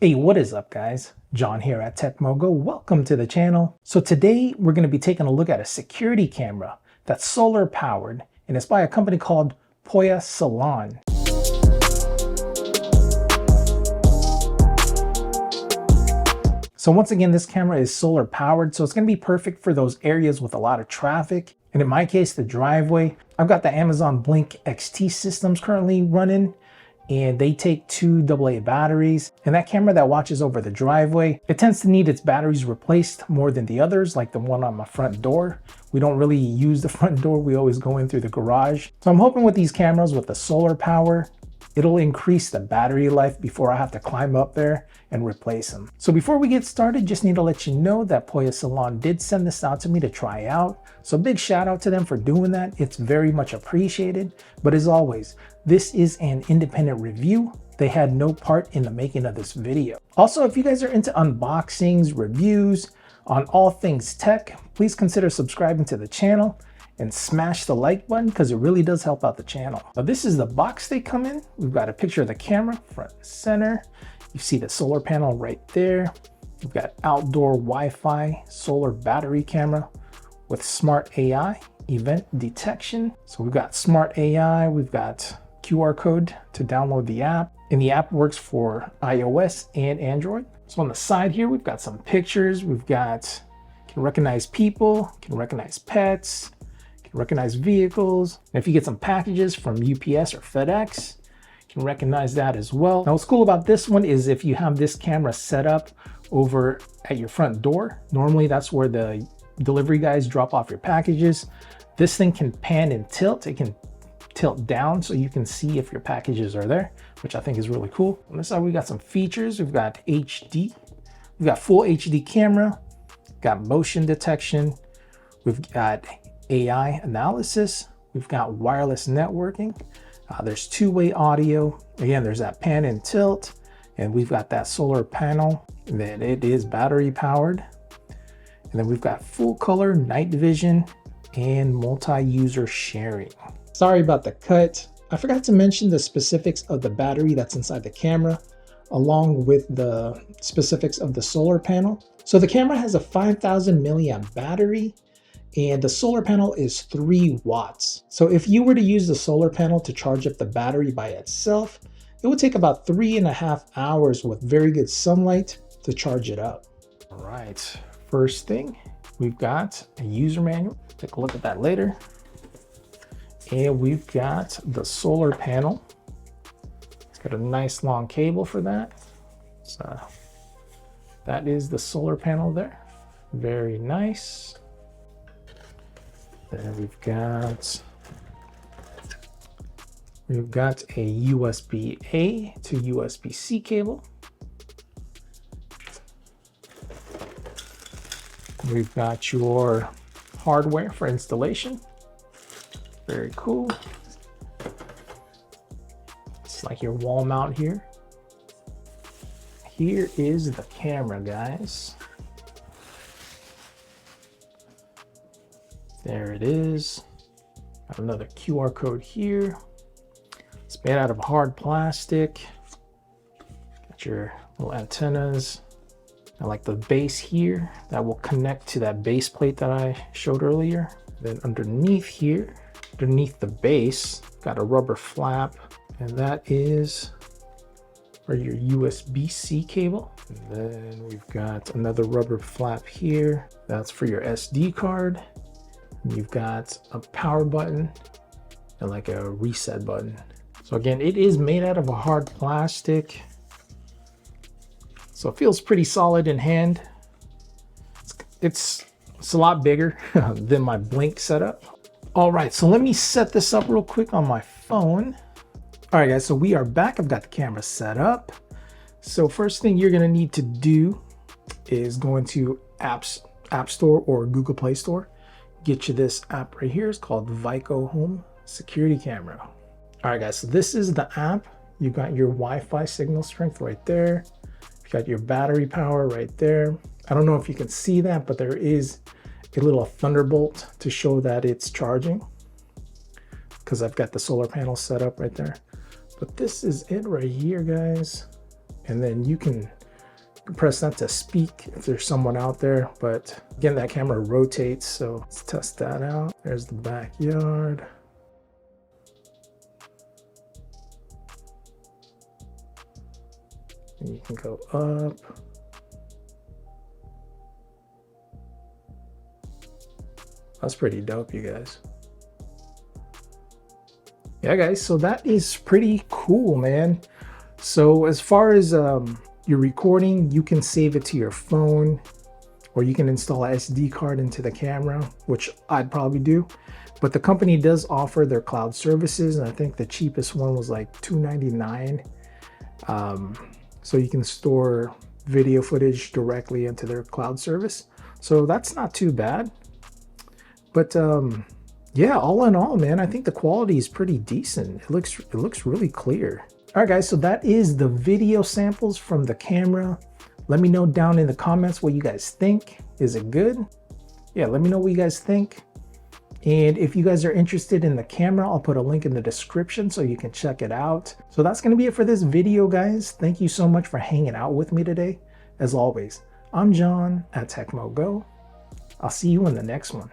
Hey, what is up guys? John here at TEMU. Welcome to the channel. So today we're going to be taking a look at a security camera that's solar powered, and it's by a company called Poyasilon. So once again, this camera is solar powered, so it's going to be perfect for those areas with a lot of traffic. And in my case, the driveway. I've got the Amazon Blink XT systems currently running, and they take 2 AA batteries. And that camera that watches over the driveway, it tends to need its batteries replaced more than the others, like the one on my front door. We don't really use the front door, we always go in through the garage. So I'm hoping with these cameras with the solar power, it'll increase the battery life before I have to climb up there and replace them. So before we get started, just need to let you know that Poyasilon did send this out to me to try out. So big shout out to them for doing that. It's very much appreciated. But as always, this is an independent review. They had no part in the making of this video. Also, if you guys are into unboxings, reviews on all things tech, please consider subscribing to the channel and smash the like button because it really does help out the channel. Now this is the box they come in. We've got a picture of the camera front and center. You see the solar panel right there. We've got outdoor Wi-Fi solar battery camera with smart AI event detection. So we've got smart AI, we've got QR code to download the app, and the app works for iOS and Android. So on the side here, we've got some pictures. We've got, can recognize people, can recognize pets, can recognize vehicles. And if you get some packages from UPS or FedEx, can recognize that as well. Now what's cool about this one is if you have this camera set up over at your front door, normally that's where the delivery guys drop off your packages. This thing can pan and tilt. It can tilt down so you can see if your packages are there, which I think is really cool. On this side, we got some features. We've got HD, we've got full HD camera, got motion detection, we've got AI analysis, we've got wireless networking. There's two-way audio. Again, there's that pan and tilt, and we've got that solar panel, and then it is battery powered. And then we've got full color night vision and multi-user sharing. Sorry about the cut. I forgot to mention the specifics of the battery that's inside the camera, along with the specifics of the solar panel. So the camera has a 5,000 milliamp battery, and the solar panel is 3 watts. So if you were to use the solar panel to charge up the battery by itself, it would take about 3.5 hours with very good sunlight to charge it up. All right, first thing, we've got a user manual. Take a look at that later. And we've got the solar panel. It's got a nice long cable for that. So that is the solar panel there. Very nice. Then we've got a USB-A to USB-C cable. We've got your hardware for installation. Very cool. It's like your wall mount here. Here is the camera, guys. There it is. Got another QR code here. It's made out of hard plastic. Got your little antennas. I like the base here that will connect to that base plate that I showed earlier. Then underneath here, underneath the base, got a rubber flap, and that is for your USB-C cable. And then we've got another rubber flap here. That's for your SD card. And you've got a power button and like a reset button. So again, it is made out of a hard plastic. So it feels pretty solid in hand. It's a lot bigger than my Blink setup. All right, so let me set this up real quick on my phone. All right, guys, so we are back. I've got the camera set up. So first thing you're gonna need to do is go into App Store or Google Play Store. Get you this app right here. It's called Vico Home Security Camera. All right, guys, so this is the app. You've got your Wi-Fi signal strength right there. You've got your battery power right there. I don't know if you can see that, but there is a little thunderbolt to show that it's charging because I've got the solar panel set up right there. But this is it right here, guys. And then you can Press that to speak if there's someone out there, but again, that camera rotates, so let's test that out. There's the backyard. And you can go up. That's pretty dope, you guys. Yeah, guys, so that is pretty cool, man. So as far as your recording, you can save it to your phone, or you can install an SD card into the camera, which I'd probably do. But the company does offer their cloud services, and I think the cheapest one was like $299. So you can store video footage directly into their cloud service. So that's not too bad. But yeah, all in all, man, I think the quality is pretty decent. It looks really clear. All right, guys, so that is the video samples from the camera. Let me know down in the comments what you guys think. Is it good? Yeah, let me know what you guys think. And if you guys are interested in the camera, I'll put a link in the description so you can check it out. So that's going to be it for this video, guys. Thank you so much for hanging out with me today. As always, I'm John at TEMU Go. I'll see you in the next one.